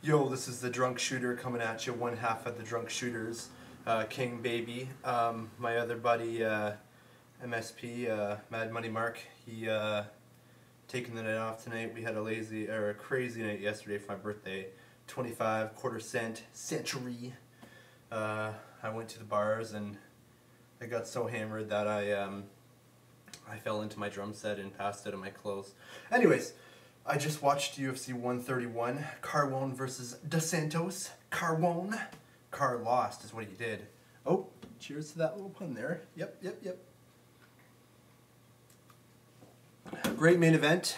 Yo, this is the Drunk Shooter coming at you, one half of the Drunk Shooters, King Baby. My other buddy, MSP, Mad Money Mark, he taking the night off tonight. We had a crazy night yesterday for my birthday. 25 quarter cent century. I went to the bars and I got so hammered that I fell into my drum set and passed out of my clothes. Anyways, I just watched UFC 131, Carwone versus Dos Santos. Carwone. Car lost is what he did. Oh, cheers to that little pun there. Yep. Great main event.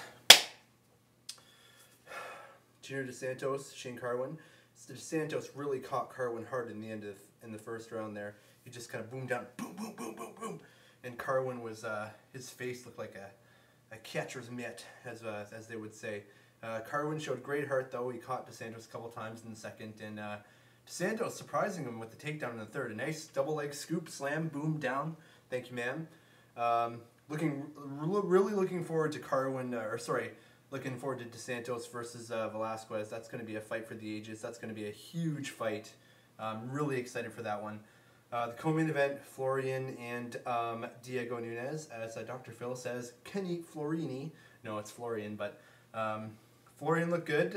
Junior Dos Santos, Shane Carwone. Dos Santos really caught Carwone hard in the end in the first round there. He just kind of boomed down, boom, boom, boom, boom, boom. And Carwone was, his face looked like a catcher's mitt, as they would say. Carwone showed great heart though. He caught Dos Santos a couple times in the second, and Dos Santos surprising him with the takedown in the third. A nice double leg scoop, slam, boom, down. Thank you, ma'am. Really looking forward to looking forward to Dos Santos versus Velasquez. That's going to be a fight for the ages. That's going to be a huge fight. I'm really excited for that one. The co-main event, Florian and Diego Nunes, as Dr. Phil says, Kenny Florini. No, it's Florian, but Florian looked good.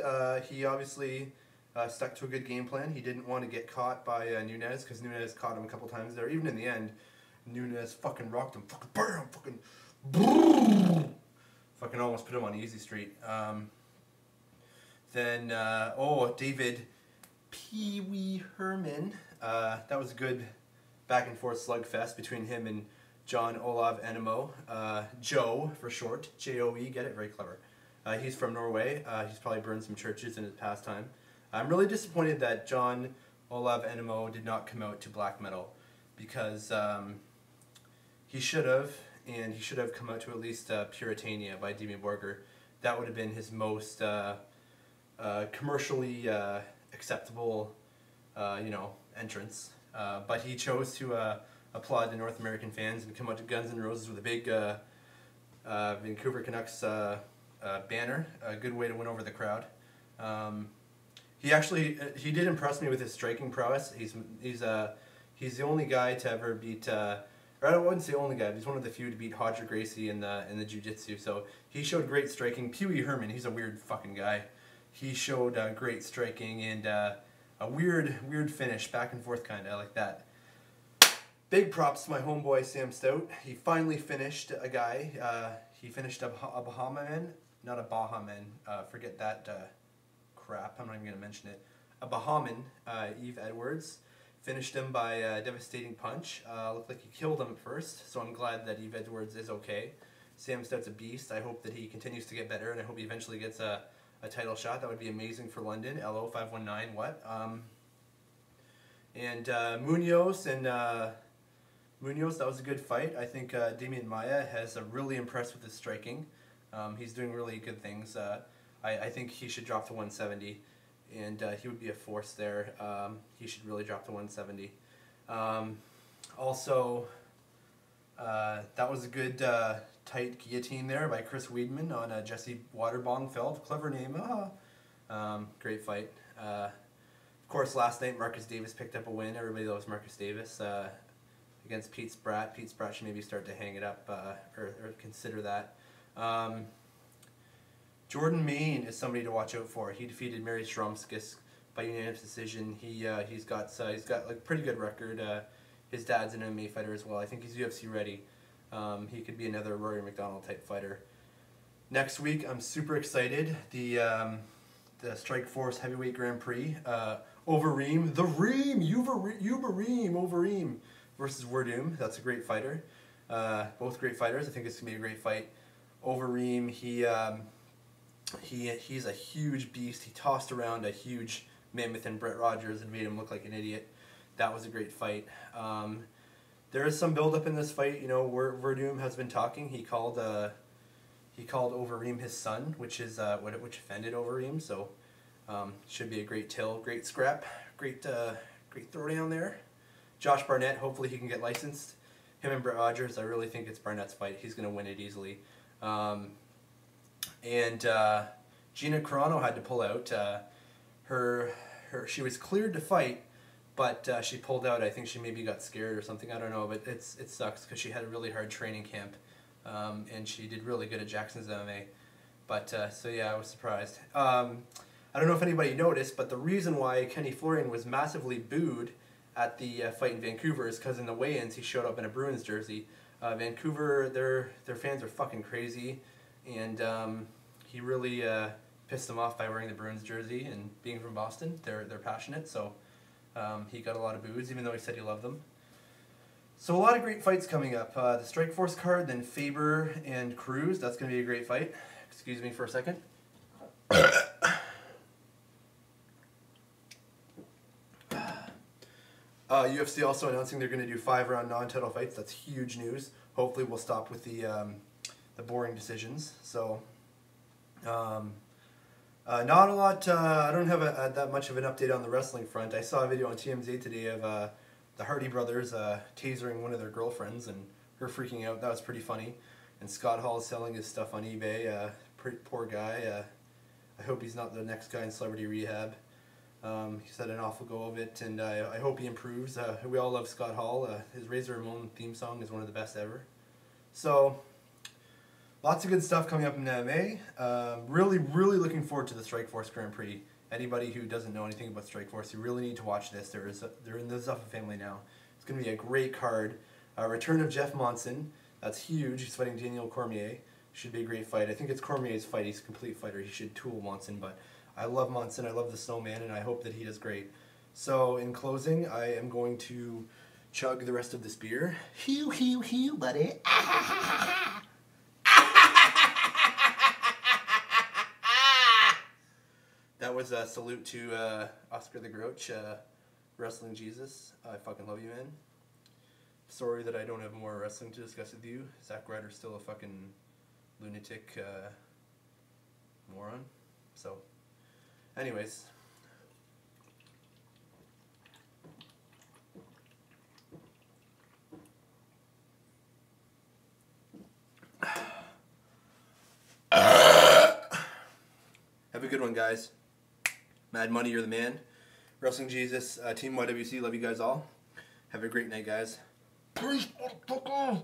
He obviously stuck to a good game plan. He didn't want to get caught by Nunes, because Nunes caught him a couple times there. Even in the end, Nunes fucking rocked him. Fucking bam, fucking brrr, fucking almost put him on easy street. Then, David Pee Wee Herman. That was a good back and forth slugfest between him and John Olav Enemo. Joe for short, J-O-E, get it? Very clever. He's from Norway. He's probably burned some churches in his pastime. I'm really disappointed that John Olav Enemo did not come out to black metal, because he should have, and he should have come out to at least Puritania by Demi Borger. That would have been his most commercially acceptable entrance. But he chose to applaud the North American fans and come out to Guns N' Roses with a big Vancouver Canucks banner. A good way to win over the crowd. He did impress me with his striking prowess. He's the only guy to ever beat, or I wouldn't say only guy, but he's one of the few to beat Hodger Gracie in the jiu-jitsu. So he showed great striking. Pee Wee Herman, he's a weird fucking guy. He showed great striking and a weird finish, back and forth kind of. I like that. Big props to my homeboy Sam Stout. He finally finished a guy. He finished a Bahamian, not a Bahaman. Forget that crap. I'm not even gonna mention it. A Bahamian, Yves Edwards, finished him by a devastating punch. Looked like he killed him at first, so I'm glad that Yves Edwards is okay. Sam Stout's a beast. I hope that he continues to get better, and I hope he eventually gets a title shot. That would be amazing for London. LO 519. What? Munoz Munoz. That was a good fight. I think Damian Maia has really impressed with his striking. He's doing really good things. I think he should drop to 170, and he would be a force there. He should really drop to 170. That was a good tight guillotine there by Chris Weidman on Jesse Waterbongfeld. Clever name. Great fight. Of course, last night Marcus Davis picked up a win. Everybody loves Marcus Davis against Pete Spratt. Pete Spratt should maybe start to hang it up or consider that. Jordan Main is somebody to watch out for. He defeated Mary Stromskis by unanimous decision. He's got like pretty good record. His dad's an MMA fighter as well. I think he's UFC ready. He could be another Rory McDonald type fighter. Next week, I'm super excited. The Strikeforce Heavyweight Grand Prix. Overeem, Overeem versus Werdum. That's a great fighter. Both great fighters. I think it's gonna be a great fight. Overeem, he's a huge beast. He tossed around a huge mammoth in Brett Rogers and made him look like an idiot. That was a great fight. There is some build-up in this fight. You know, Werdum has been talking. He called Overeem his son, which offended Overeem. So should be a great great scrap, great throwdown there. Josh Barnett, hopefully he can get licensed. Him and Brett Rogers, I really think it's Barnett's fight. He's going to win it easily. And Gina Carano had to pull out. she was cleared to fight, but she pulled out. I think she maybe got scared or something. I don't know, but it sucks because she had a really hard training camp, and she did really good at Jackson's MMA. But so yeah, I was surprised. I don't know if anybody noticed, but the reason why Kenny Florian was massively booed at the fight in Vancouver is because in the weigh-ins he showed up in a Bruins jersey. Vancouver, their fans are fucking crazy, and he really pissed them off by wearing the Bruins jersey, and being from Boston, they're passionate, so he got a lot of boos, even though he said he loved them. So a lot of great fights coming up. The Strikeforce card, then Faber and Cruz, that's going to be a great fight. Excuse me for a second. UFC also announcing they're going to do 5-round non-title fights. That's huge news. Hopefully we'll stop with the boring decisions. So, not a lot. I don't have that much of an update on the wrestling front. I saw a video on TMZ today of the Hardy brothers tasering one of their girlfriends and her freaking out. That was pretty funny. And Scott Hall is selling his stuff on eBay. Pretty poor guy. I hope he's not the next guy in Celebrity Rehab. He's had an awful go of it, and I hope he improves. We all love Scott Hall. His Razor Ramon theme song is one of the best ever. So, lots of good stuff coming up in MMA. Really looking forward to the Strikeforce Grand Prix. Anybody who doesn't know anything about Strikeforce, you really need to watch this. They're in the Zuffa family now. It's going to be a great card. Return of Jeff Monson. That's huge. He's fighting Daniel Cormier. Should be a great fight. I think it's Cormier's fight. He's a complete fighter. He should tool Monson, but I love Monson. I love the Snowman, and I hope that he does great. So, in closing, I am going to chug the rest of this beer. Hew, hew, hew, buddy. That was a salute to Oscar the Grouch, Wrestling Jesus. I fucking love you, man. Sorry that I don't have more wrestling to discuss with you. Zack Ryder's still a fucking lunatic moron. So, anyways. Have a good one, guys. Mad Money, you're the man. Wrestling Jesus, Team YWC, love you guys all. Have a great night, guys. Peace, motherfucker.